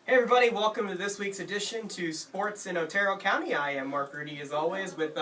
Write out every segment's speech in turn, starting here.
Hey everybody, welcome to this week's edition to Sports in Otero County. I am Mark Rudi as always with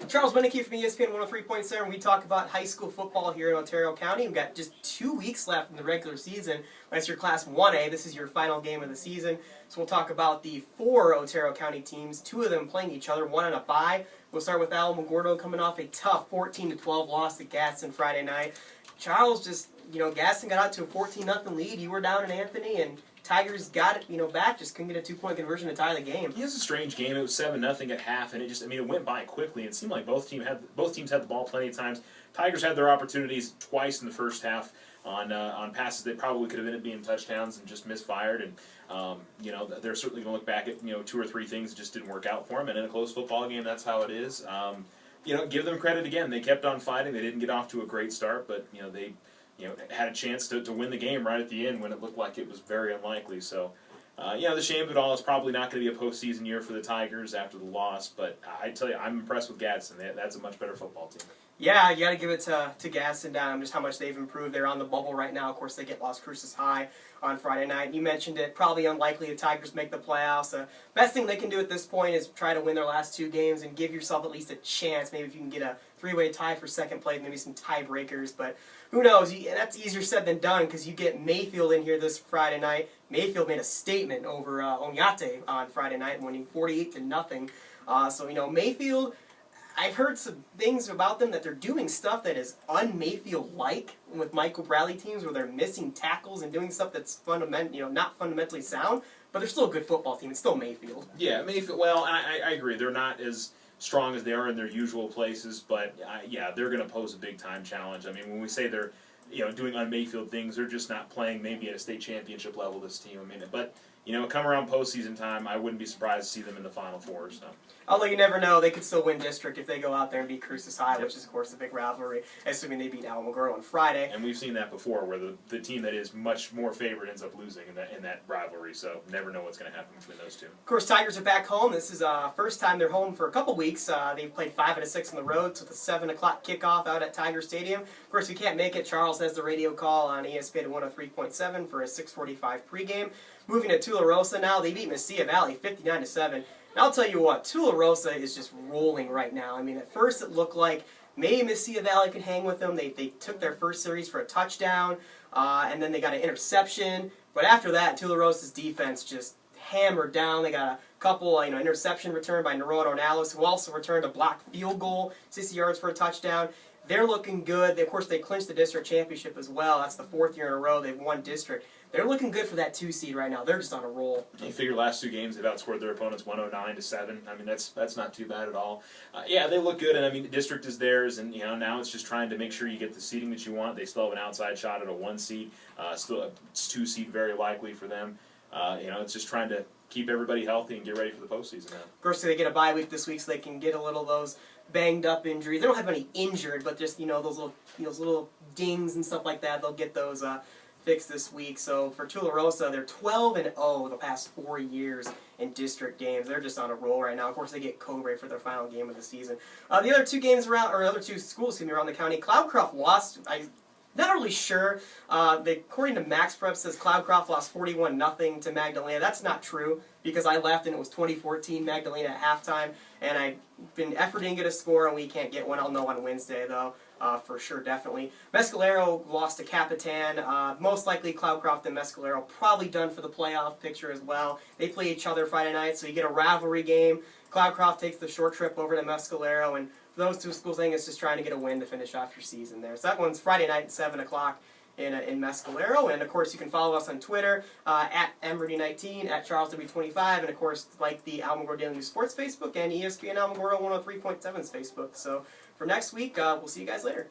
Charles Winiecki from ESPN 103.7. We talk about high school football here in Otero County. We've got just 2 weeks left in the regular season. That's your Class 1A. This is your final game of the season. So we'll talk about the 4 Otero County teams, 2 of them playing each other, 1 on a bye. We'll start with Alamogordo coming off a tough 14-12 loss at Gaston Friday night. Charles just, Gaston got out to a 14-0 lead. You were down in Anthony and Tigers got it, back, just couldn't get a 2-point conversion to tie the game. It was a strange game. It was 7-0 at half, and it went by quickly. It seemed like both teams had the ball plenty of times. Tigers had their opportunities twice in the first half on passes that probably could have ended up being touchdowns and just misfired. And they're certainly going to look back at 2 or 3 things that just didn't work out for them. And in a close football game, that's how it is. Give them credit again. They kept on fighting. They didn't get off to a great start, but they had a chance to win the game right at the end when it looked like it was very unlikely. So, the shame of it all is probably not going to be a postseason year for the Tigers after the loss. But I tell you, I'm impressed with Gadsden. That's a much better football team. Yeah, you got to give it to Gadsden just how much they've improved. They're on the bubble right now. Of course, they get Las Cruces High on Friday night. You mentioned it, probably unlikely the Tigers make the playoffs. The best thing they can do at this point is try to win their last 2 games and give yourself at least a chance. Maybe if you can get a 3-way tie for second place, maybe some tiebreakers. But who knows? That's easier said than done because you get Mayfield in here this Friday night. Mayfield made a statement over Onyate on Friday night, winning 48-0. So, Mayfield, I've heard some things about them that they're doing stuff that is un-Mayfield-like with Michael Bradley teams where they're missing tackles and doing stuff that's not fundamentally sound, but they're still a good football team. It's still Mayfield. Yeah, Mayfield. Well, I agree. They're not as strong as they are in their usual places, but they're going to pose a big-time challenge. I mean, when we say they're doing un-Mayfield things, they're just not playing maybe at a state championship level, this team. But come around postseason time, I wouldn't be surprised to see them in the Final Four. So. Although you never know, they could still win district if they go out there and beat Cruces High, which is, of course, a big rivalry, assuming they beat Alamogordo on Friday. And we've seen that before, where the team that is much more favored ends up losing in that rivalry. So never know what's going to happen between those two. Of course, Tigers are back home. This is first time they're home for a couple weeks. They've played 5 out of 6 on the road, so it's a 7 o'clock kickoff out at Tiger Stadium. Of course, if you can't make it, Charles has the radio call on ESPN 103.7 for a 6:45 pregame. Moving to Tularosa now, they beat Mesilla Valley 59-7. And I'll tell you what, Tularosa is just rolling right now. I mean, at first it looked like maybe Mesilla Valley could hang with them. They took their first series for a touchdown, and then they got an interception. But after that, Tularosa's defense just hammered down. They got a couple, interception returned by Nerón Ornelas, who also returned a blocked field goal, 60 yards for a touchdown. They're looking good. Of course, they clinched the district championship as well. That's the 4th year in a row they've won district. They're looking good for that 2 seed right now. They're just on a roll. You figure last 2 games they've outscored their opponents 109-7. I mean, that's not too bad at all. They look good, and the district is theirs, and now it's just trying to make sure you get the seeding that you want. They still have an outside shot at a 1 seed. Still a 2 seed very likely for them. It's just trying to keep everybody healthy and get ready for the postseason now. Of course, they get a bye week this week, so they can get a little of those banged up injuries. They don't have any injured, but just those little dings and stuff like that. They'll get those fixed this week. So for Tularosa, they're 12-0 the past 4 years in district games. They're just on a roll right now. Of course, they get Cobre for their final game of the season. The other 2 games other 2 schools around the county, Cloudcroft lost. Not really sure. According to Max Prep, says Cloudcroft lost 41-0 to Magdalena. That's not true because I left and it was 2014 Magdalena at halftime, and I've been efforting to get a score and we can't get one. I'll know on Wednesday though, for sure, definitely. Mescalero lost to Capitan. Most likely Cloudcroft and Mescalero probably done for the playoff picture as well. They play each other Friday night, so you get a rivalry game. Cloudcroft takes the short trip over to Mescalero, and for those 2 schools, I think it's just trying to get a win to finish off your season there. So that one's Friday night at 7 o'clock in Mescalero. And, of course, you can follow us on Twitter, at mrudy19, at charlesw25, and, of course, like the Alamogordo Daily News Sports Facebook and ESPN Alamogordo 103.7's Facebook. So for next week, we'll see you guys later.